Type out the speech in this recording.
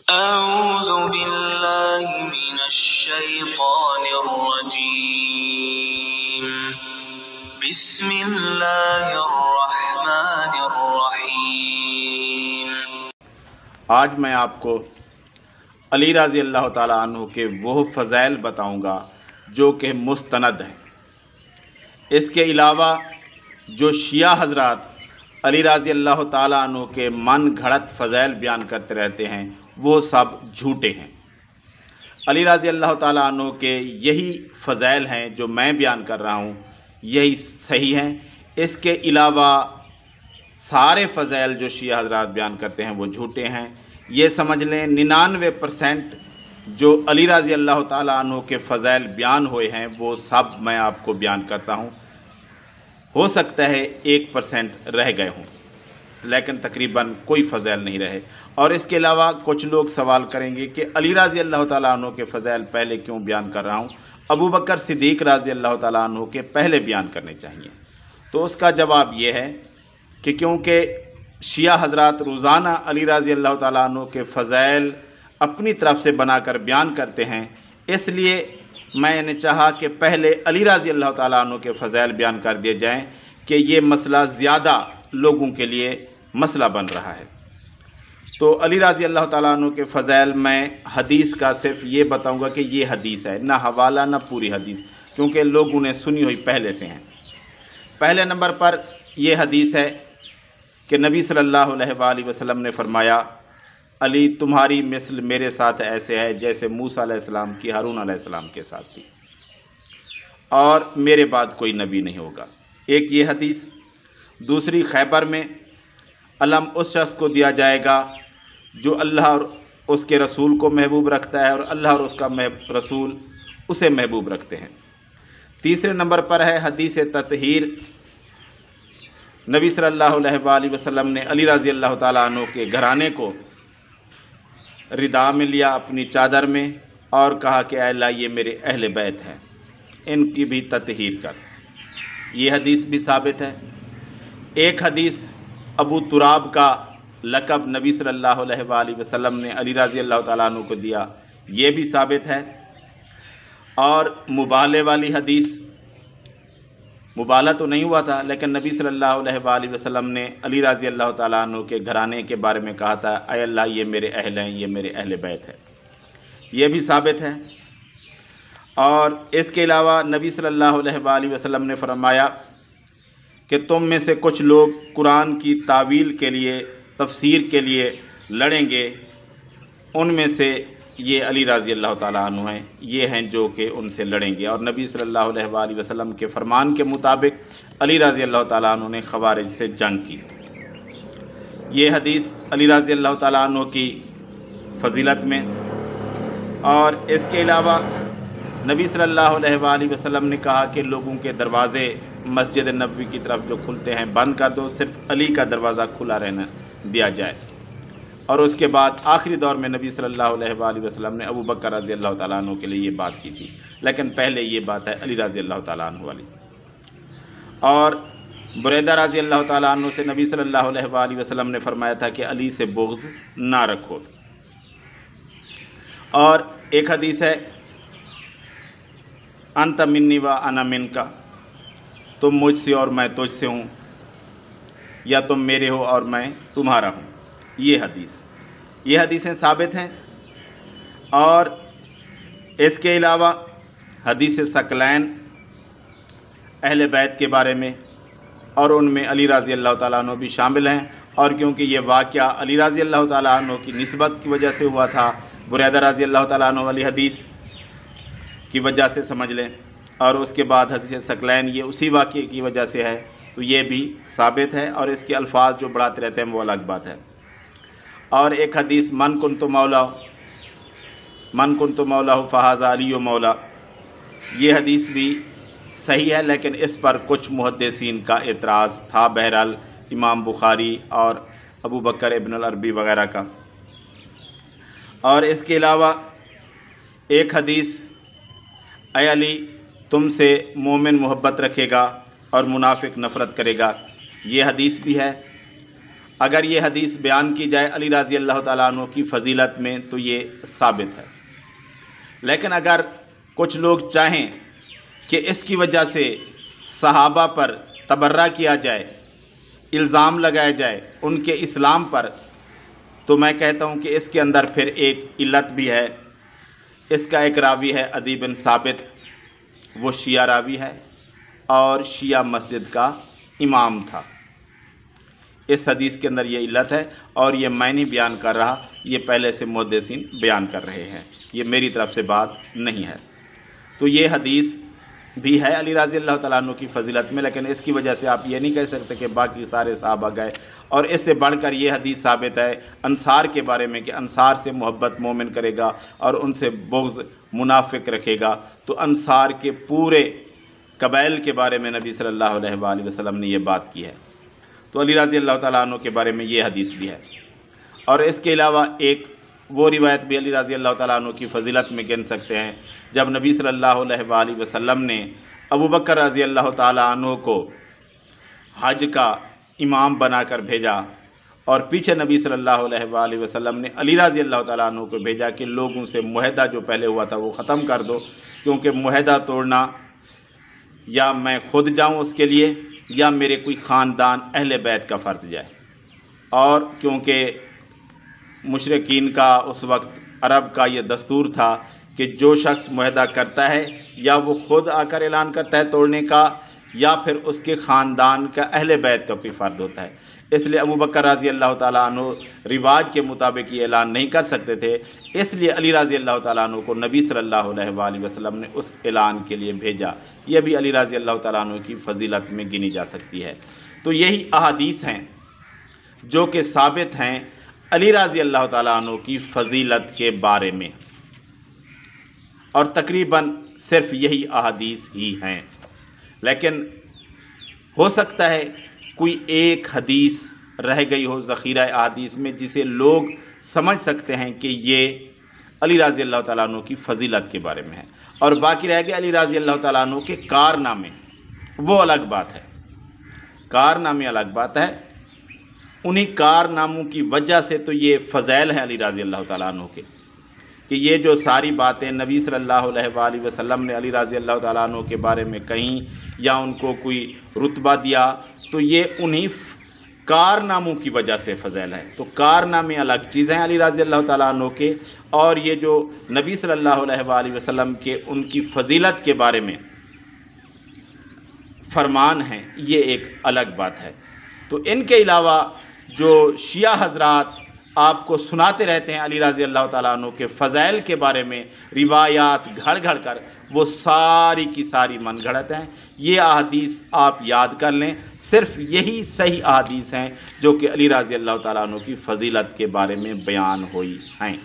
أعوذ بالله من الشيطان الرجيم بسم الله الرحمن الرحیم۔ آج میں آپ کو علی رضی اللہ تعالیٰ عنہ کے وہ فضائل بتاؤں گا جو کہ مستند ہیں۔ اس کے علاوہ جو شیعہ حضرات علی رضی اللہ تعالیٰ عنہ کے من گھڑت فضائل بیان کرتے رہتے ہیں وہ سب جھوٹے ہیں۔ علی رضی اللہ تعالیٰ عنہ کے یہی فضائل ہیں جو میں بیان کر رہا ہوں، یہی صحیح ہیں۔ اس کے علاوہ سارے فضائل جو شیعہ حضرات بیان کرتے ہیں وہ جھوٹے ہیں۔ یہ سمجھ لیں 99% جو علی رضی اللہ تعالیٰ عنہ کے فضائل بیان ہوئے ہیں وہ سب میں آپ کو بیان کرتا ہوں۔ ہو سکتا ہے 1% رہ گئے ہوں، لیکن تقریباً کوئی فضائل نہیں رہے۔ اور اس کے علاوہ کچھ لوگ سوال کریں گے کہ علی رضی اللہ تعالیٰ عنہ کے فضائل پہلے کیوں بیان کر رہا ہوں، ابو بکر صدیق رضی اللہ تعالیٰ عنہ کے پہلے بیان کرنے چاہیے۔ تو اس کا جواب یہ ہے کہ کیونکہ شیعہ حضرات روزانہ علی رضی اللہ تعالیٰ عنہ کے فضائل اپنی طرف سے بنا کر بیان کرتے ہیں، اس لیے میں نے چاہا کہ پہلے علی رضی اللہ تعالیٰ عنہ کے فضائل بیان کر دیے جائیں کہ یہ مسئلہ زیادہ لوگوں کے لیے مسئلہ بن رہا ہے۔ تو علی رضی اللہ تعالیٰ عنہ کے فضائل میں حدیث کا صرف یہ بتاؤں گا کہ یہ حدیث ہے، نہ حوالہ نہ پوری حدیث، کیونکہ لوگوں نے سنی ہوئی پہلے سے ہیں۔ پہلے نمبر پر یہ حدیث ہے کہ نبی صلی اللہ علیہ وآلہ وسلم نے فرمایا، علی تمہاری مثل میرے ساتھ ایسے ہے جیسے موسیٰ علیہ السلام کی ہارون علیہ السلام کے ساتھ تھی، اور میرے بعد کوئی نبی نہیں ہوگا۔ ایک یہ حدیث۔ دوسری، خیبر میں علم اس شخص کو دیا جائے گا جو اللہ اور اس کے رسول کو محبوب رکھتا ہے اور اللہ اور اس کا رسول اسے محبوب رکھتے ہیں۔ تیسرے نمبر پر ہے حدیث تطہیر۔ نبی صلی اللہ علیہ وآلہ وسلم نے علی رضی اللہ تعالیٰ عنہ کے گھرانے کو ردا میں لیا، اپنی چادر میں، اور کہا کہ اے اللہ یہ میرے اہل بیت ہیں، ان کی بھی تطہیر کر۔ یہ حدیث بھی ثابت ہے۔ ایک حدیث ابو تراب کا لقب نبی صلی اللہ علیہ وآلہ وسلم نے علی رضی اللہ تعالیٰ عنہ کو دیا، یہ بھی ثابت ہے۔ اور مبالغے والی حدیث، مبالغہ تو نہیں ہوا تھا لیکن نبی صلی اللہ علیہ وآلہ وسلم نے علی رضی اللہ تعالیٰ عنہ کے گھرانے کے بارے میں کہا تھا، اے اللہ یہ میرے اہل ہیں، یہ میرے اہل بیت ہے، یہ بھی ثابت ہے۔ اور اس کے علاوہ نبی صلی اللہ علیہ وآلہ وسلم نے فرمایا کہ تم میں سے کچھ لوگ قرآن کی تعویل کے لیے، تفسیر کے لیے لڑیں گے، ان میں سے یہ علی رضی اللہ تعالیٰ عنہ ہیں، یہ ہیں جو کہ ان سے لڑیں گے۔ اور نبی صلی اللہ علیہ وآلہ وسلم کے فرمان کے مطابق علی رضی اللہ تعالیٰ عنہ نے خوارج سے جنگ کی۔ یہ حدیث علی رضی اللہ تعالیٰ عنہ کی فضیلت میں۔ اور اس کے علاوہ نبی صلی اللہ علیہ وآلہ وسلم نے کہا کہ لوگوں کے دروازے مسجد نبوی کی طرف جو کھلتے ہیں بند کر دو، صرف علی کا دروازہ کھلا رہنا دیا جائے۔ اور اس کے بعد آخری دور میں نبی صلی اللہ علیہ وآلہ وسلم نے ابو بکر رضی اللہ تعالیٰ عنہ کے لیے یہ بات کی تھی، لیکن پہلے یہ بات ہے علی رضی اللہ تعالیٰ عنہ والی۔ اور بریدہ رضی اللہ تعالیٰ عنہ سے نبی صلی اللہ علیہ وآلہ وسلم نے فرمایا تھا کہ علی سے بغض نہ رکھو۔ اور ایک حدیث ہے، انت منی و انا منکا، تم مجھ سے اور میں تجھ سے ہوں، یا تم میرے ہو اور میں تمہارا ہوں۔ یہ حدیثیں ثابت ہیں۔ اور اس کے علاوہ حدیث ثقلین اہل بیت کے بارے میں، اور ان میں علی رضی اللہ تعالیٰ عنہ بھی شامل ہیں۔ اور کیونکہ یہ واقعہ علی رضی اللہ تعالیٰ عنہ کی نسبت کی وجہ سے ہوا تھا، بریدہ رضی اللہ تعالیٰ عنہ والی حدیث کی وجہ سے سمجھ لیں، اور اس کے بعد حدیث ثقلین یہ اسی واقعے کی وجہ سے ہے، تو یہ بھی ثابت ہے۔ اور اس کے الفاظ جو بڑھاتے رہتے ہیں وہ الگ بات ہے۔ اور ایک حدیث من کنت مولا فہذا علی مولا، یہ حدیث بھی صحیح ہے، لیکن اس پر کچھ محدثین کا اعتراض تھا، بہرحال امام بخاری اور ابو بکر ابن العربی وغیرہ کا۔ اور اس کے علاوہ ایک حدیث، اے علی تم سے مومن محبت رکھے گا اور منافق نفرت کرے گا، یہ حدیث بھی ہے۔ اگر یہ حدیث بیان کی جائے علی رضی اللہ تعالیٰ عنہ کی فضیلت میں تو یہ ثابت ہے، لیکن اگر کچھ لوگ چاہیں کہ اس کی وجہ سے صحابہ پر تبرہ کیا جائے، الزام لگایا جائے ان کے اسلام پر، تو میں کہتا ہوں کہ اس کے اندر پھر ایک علت بھی ہے۔ اس کا ایک راوی ہے عدی بن ثابت، وہ شیعہ راوی ہے اور شیعہ مسجد کا امام تھا۔ اس حدیث کے اندر یہ علت ہے، اور یہ میں نہیں بیان کر رہا، یہ پہلے سے محدثین بیان کر رہے ہیں، یہ میری طرف سے بات نہیں ہے۔ تو یہ حدیث بھی ہے علی رضی اللہ تعالیٰ عنہ کی فضیلت میں، لیکن اس کی وجہ سے آپ یہ نہیں کہہ سکتے کہ باقی سارے صحابہ گئے۔ اور اس سے بڑھ کر یہ حدیث ثابت ہے انصار کے بارے میں کہ انصار سے محبت مومن کرے گا اور ان سے بغض منافق رکھے گا، تو انصار کے پورے قبائل کے بارے میں نبی صلی اللہ علیہ وآلہ وسلم نے یہ بات کی ہے۔ تو علی رضی اللہ تعالیٰ عنہ کے بارے میں یہ حدیث بھی ہے، اور اس کے علاوہ ایک وہ روایت بھی علی رضی اللہ تعالیٰ عنہ کی فضیلت میں گن سکتے ہیں، جب نبی صلی اللہ علیہ وآلہ وسلم نے ابو بکر رضی اللہ تعالیٰ عنہ کو حج کا امام بنا کر بھیجا، اور پیچھے نبی صلی اللہ علیہ وآلہ وسلم نے علی رضی اللہ تعالیٰ عنہ کو بھیجا کہ لوگوں سے معاہدہ جو پہلے ہوا تھا وہ ختم کر دو، کیونکہ معاہدہ توڑنا یا میں خود جاؤں اس کے لیے یا میرے کوئی خاندان اہل بیت کا فرض جائے۔ اور کیونکہ مشرکین کا اس وقت عرب کا یہ دستور تھا کہ جو شخص معاہدہ کرتا ہے یا وہ خود آ کر اعلان کرتا ہے توڑنے کا، یا پھر اس کے خاندان کا اہل بیت کا کوئی فرد ہوتا ہے۔ اس لیے ابو بکر رضی اللہ تعالیٰ عنہ رواج کے مطابق یہ اعلان نہیں کر سکتے تھے، اس لیے علی رضی اللہ تعالیٰ عنہ کو نبی صلی اللہ علیہ وآلہ وسلم نے اس اعلان کے لیے بھیجا۔ یہ بھی علی رضی اللہ تعالیٰ عنہ کی فضیلت میں گنی جا سکتی ہے۔ تو یہی احادیث ہیں جو کہ ثابت ہیں علی رضی اللہ تعالیٰ عنہ کی فضیلت کے بارے میں، اور تقریباً صرف یہی احادیث ہی ہیں، لیکن ہو سکتا ہے کوئی ایک حدیث رہ گئی ہو ذخیرہ احادیث میں جسے لوگ سمجھ سکتے ہیں کہ یہ علی رضی اللہ تعالیٰ عنہ کی فضیلت کے بارے میں ہے، اور باقی رہ گئے علی رضی اللہ تعالیٰ عنہ کے کارنامے، وہ الگ بات ہے۔ کارنامے الگ بات ہے، انہی کارناموں کی وجہ سے تو یہ فضائل ہیں علی رضی اللہ تعالیٰ عنہ کے، کہ یہ جو ساری باتیں نبی صلی اللہ علیہ وآلہ وسلم نے علی رضی اللہ تعالیٰ عنہ کے بارے میں کہیں یا ان کو کوئی رتبہ دیا، تو یہ انہی کارناموں کی وجہ سے فضائل ہیں۔ تو کارنامے الگ چیزیں ہیں علی رضی اللہ تعالیٰ عنہ کے، اور یہ جو نبی صلی اللہ علیہ وآلہ وسلم کے ان کی فضیلت کے بارے میں فرمان ہیں، یہ ایک الگ بات ہے۔ تو ان کے علاوہ جو شیعہ حضرات آپ کو سناتے رہتے ہیں علی رضی اللہ تعالیٰ عنہ کے فضائل کے بارے میں روایات گھڑ گھڑ کر، وہ ساری کی ساری من گھڑت ہیں۔ یہ احادیث آپ یاد کر لیں، صرف یہی صحیح احادیث ہیں جو کہ علی رضی اللہ تعالیٰ عنہ کی فضیلت کے بارے میں بیان ہوئی ہیں۔